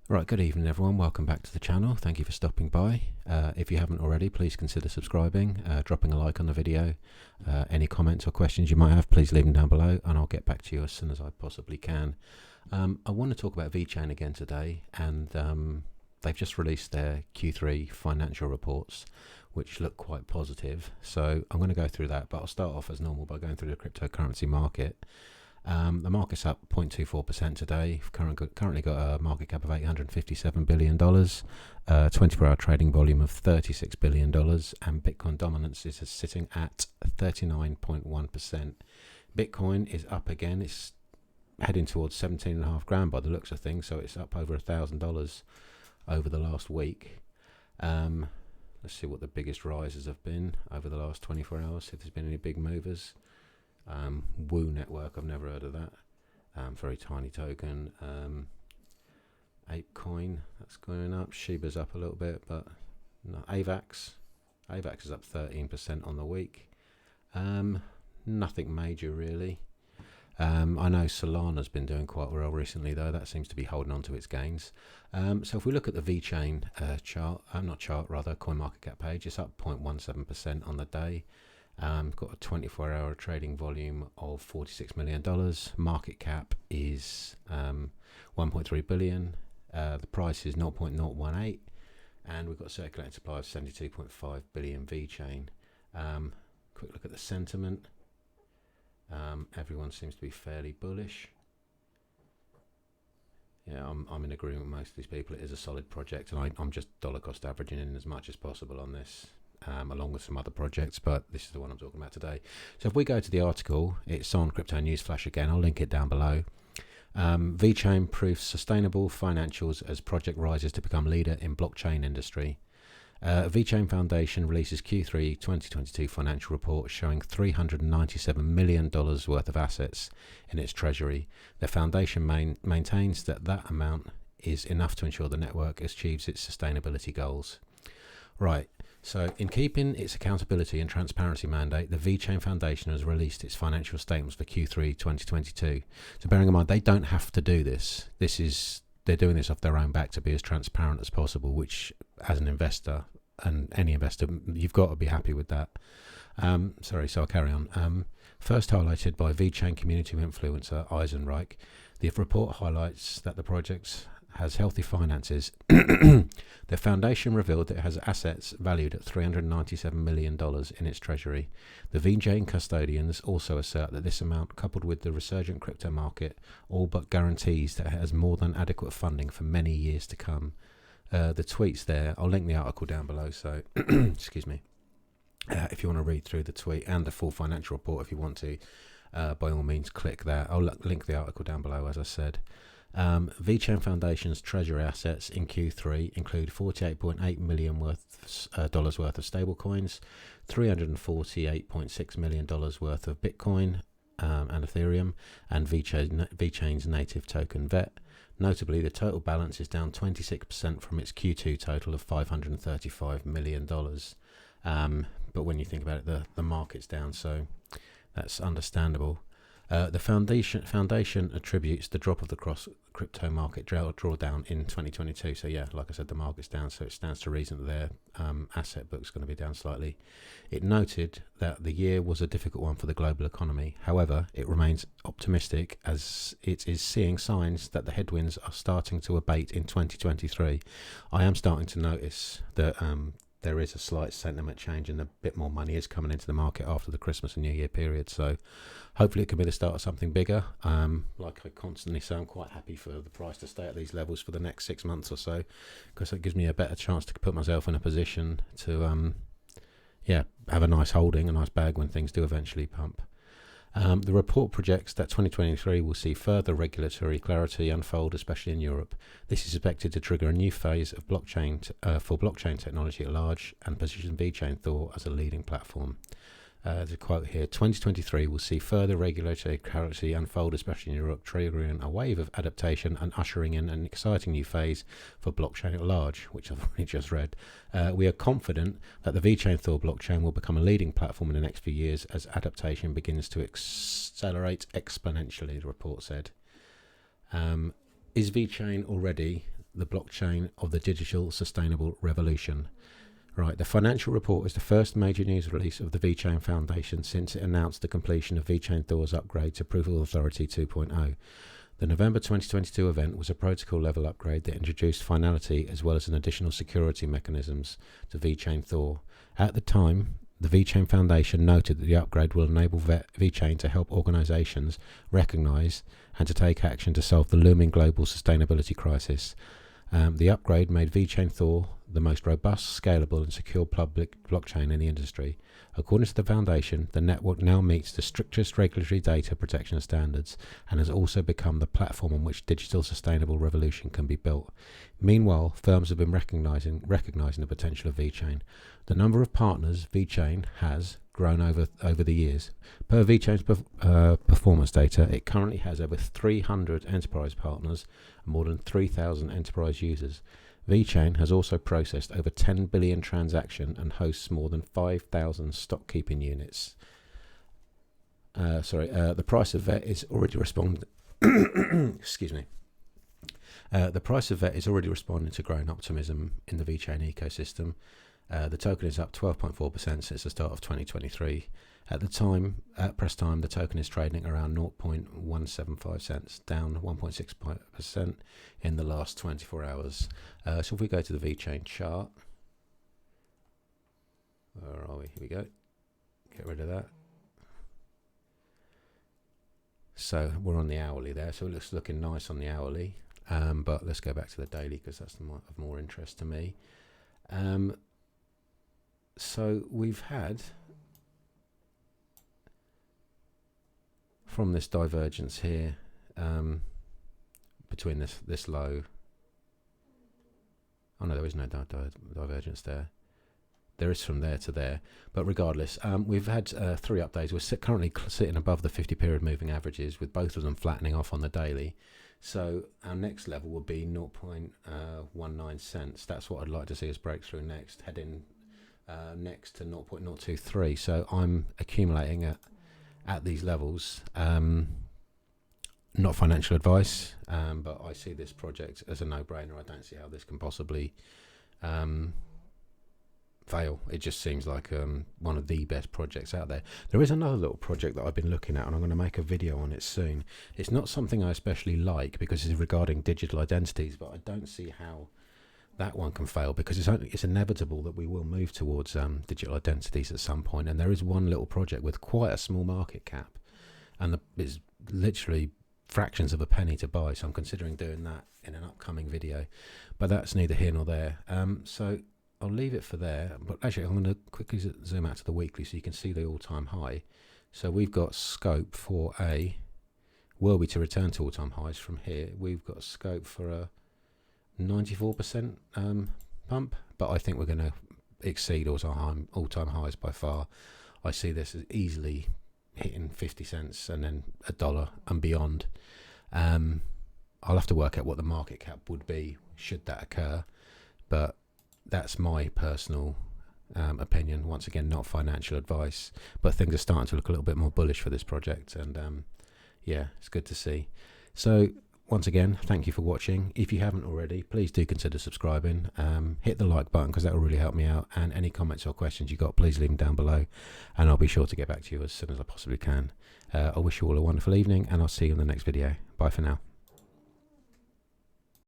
Right, good evening everyone, welcome back to the channel. Thank you for stopping by. If you haven't already, please consider subscribing, dropping a like on the video. Any comments or questions you might have, please leave them down below and I'll get back to you as soon as I possibly can. I want to talk about VeChain again today, and they've just released their Q3 financial reports, which look quite positive. So I'm going to go through that, but I'll start off as normal by going through the cryptocurrency market. The market's up 0.24% today. Currently got a market cap of $857 billion, 24-hour trading volume of $36 billion, and Bitcoin dominance is sitting at 39.1%. Bitcoin is up again. It's heading towards 17.5 grand by the looks of things, so it's up over $1,000 over the last week. Let's see what the biggest rises have been over the last 24 hours, if there's been any big movers. Woo Network, I've never heard of that. Very tiny token. ApeCoin, that's going up. Shiba's up a little bit, but no. AVAX is up 13% on the week. Nothing major really. I know Solana's been doing quite well recently though. That seems to be holding on to its gains. So if we look at the VeChain CoinMarketCap page, it's up 0.17% on the day. Got a 24-hour trading volume of $46 million. Market cap is 1.3 billion. The price is 0.018, and we've got a circulating supply of 72.5 billion VeChain. Quick look at the sentiment. Everyone seems to be fairly bullish. Yeah, I'm in agreement with most of these people. It is a solid project, and I'm just dollar cost averaging in as much as possible on this. Along with some other projects, but this is the one I'm talking about today. So if we go to the article, it's on Crypto News Flash again. I'll link it down below. VeChain proves sustainable financials as project rises to become leader in blockchain industry. VeChain Foundation releases Q3 2022 financial report showing $397 million worth of assets in its treasury. The foundation maintains that amount is enough to ensure the network achieves its sustainability goals. Right. So, in keeping its accountability and transparency mandate, the VeChain Foundation has released its financial statements for Q3 2022. So, bearing in mind, they don't have to do this. They're doing this off their own back to be as transparent as possible, which, as an investor, and any investor, you've got to be happy with that. So I'll carry on. First highlighted by VeChain community influencer Eisenreich, the report highlights that the project has healthy finances. The foundation revealed that it has assets valued at $397 million in its treasury. The VeChain custodians also assert that this amount, coupled with the resurgent crypto market, all but guarantees that it has more than adequate funding for many years to come. The tweets there, I'll link the article down below, so excuse me. If you want to read through the tweet and the full financial report, if you want to, by all means click there. I'll link the article down below, as I said. VeChain Foundation's treasury assets in Q3 include $48.8 million worth of stablecoins, $348.6 million worth of Bitcoin and Ethereum, and VeChain's native token VET. Notably, the total balance is down 26% from its Q2 total of $535 million. But when you think about it, the market's down, so that's understandable. The foundation attributes the drop of the crypto market drawdown in 2022. So yeah, like I said, the market's down, so it stands to reason that their asset book's going to be down slightly. It noted that the year was a difficult one for the global economy. However, it remains optimistic as it is seeing signs that the headwinds are starting to abate in 2023. I am starting to notice that there is a slight sentiment change and a bit more money is coming into the market after the Christmas and New Year period. So hopefully it can be the start of something bigger. Like I constantly say, I'm quite happy for the price to stay at these levels for the next 6 months or so, because it gives me a better chance to put myself in a position to have a nice holding, a nice bag when things do eventually pump. The report projects that 2023 will see further regulatory clarity unfold, especially in Europe. This is expected to trigger a new phase of blockchain for blockchain technology at large and position VeChain Thor as a leading platform. There's a quote here: 2023 will see further regulatory clarity unfold, especially in Europe, triggering a wave of adaptation and ushering in an exciting new phase for blockchain at large, which I've already just read. We are confident that the VeChain Thor blockchain will become a leading platform in the next few years as adaptation begins to accelerate exponentially, the report said. Is VeChain already the blockchain of the digital sustainable revolution. Right, the financial report is the first major news release of the VeChain Foundation since it announced the completion of VeChain Thor's upgrade to Proof of Authority 2.0. The November 2022 event was a protocol level upgrade that introduced finality as well as an additional security mechanisms to VeChain Thor. At the time, the VeChain Foundation noted that the upgrade will enable VeChain to help organizations recognize and to take action to solve the looming global sustainability crisis. The upgrade made VeChain Thor the most robust, scalable and secure public blockchain in the industry. According to the Foundation, the network now meets the strictest regulatory data protection standards and has also become the platform on which digital sustainable revolution can be built. Meanwhile, firms have been recognizing the potential of VeChain. The number of partners VeChain has grown over the years. Per VeChain's performance data, it currently has over 300 enterprise partners and more than 3,000 enterprise users. VeChain has also processed over 10 billion transactions and hosts more than 5,000 stock keeping units. The price of VET is already responding. Excuse me. The price of VET is already responding to growing optimism in the VeChain ecosystem. The token is up 12.4% since the start of 2023. At press time, the token is trading around 0.175 cents, down 1.6% in the last 24 hours. So if we go to the VeChain chart, where are we? Here we go. Get rid of that. So we're on the hourly there, so it looks looking nice on the hourly. But let's go back to the daily because that's of more interest to me. So we've had, from this divergence here, between this low, oh no, there is no divergence there. There is from there to there, but regardless, we've had 3 updates. We're currently sitting above the 50-period moving averages, with both of them flattening off on the daily. So our next level will be 0.19 cents. That's what I'd like to see us break through next, heading next to 0.023. So I'm accumulating at these levels. Not financial advice, but I see this project as a no-brainer. I don't see how this can possibly fail. It just seems like one of the best projects out there. There is another little project that I've been looking at, and I'm going to make a video on it soon. It's not something I especially like because it's regarding digital identities, but I don't see how that one can fail, because it's inevitable that we will move towards digital identities at some point. And there is one little project with quite a small market cap, and it's literally fractions of a penny to buy. So I'm considering doing that in an upcoming video, but that's neither here nor there. So I'll leave it for there. But actually, I'm going to quickly zoom out to the weekly so you can see the all-time high. So we've got scope for were we to return to all-time highs from here, we've got scope for a 94% pump, but I think we're going to exceed all-time highs by far. I see this as easily hitting 50 cents and then $1 and beyond. I'll have to work out what the market cap would be should that occur, but that's my personal opinion. Once again, not financial advice, but things are starting to look a little bit more bullish for this project, and yeah, it's good to see. So once again, thank you for watching. If you haven't already, please do consider subscribing. Hit the like button because that will really help me out, and any comments or questions you got, please leave them down below and I'll be sure to get back to you as soon as I possibly can. I wish you all a wonderful evening, and I'll see you in the next video. Bye for now.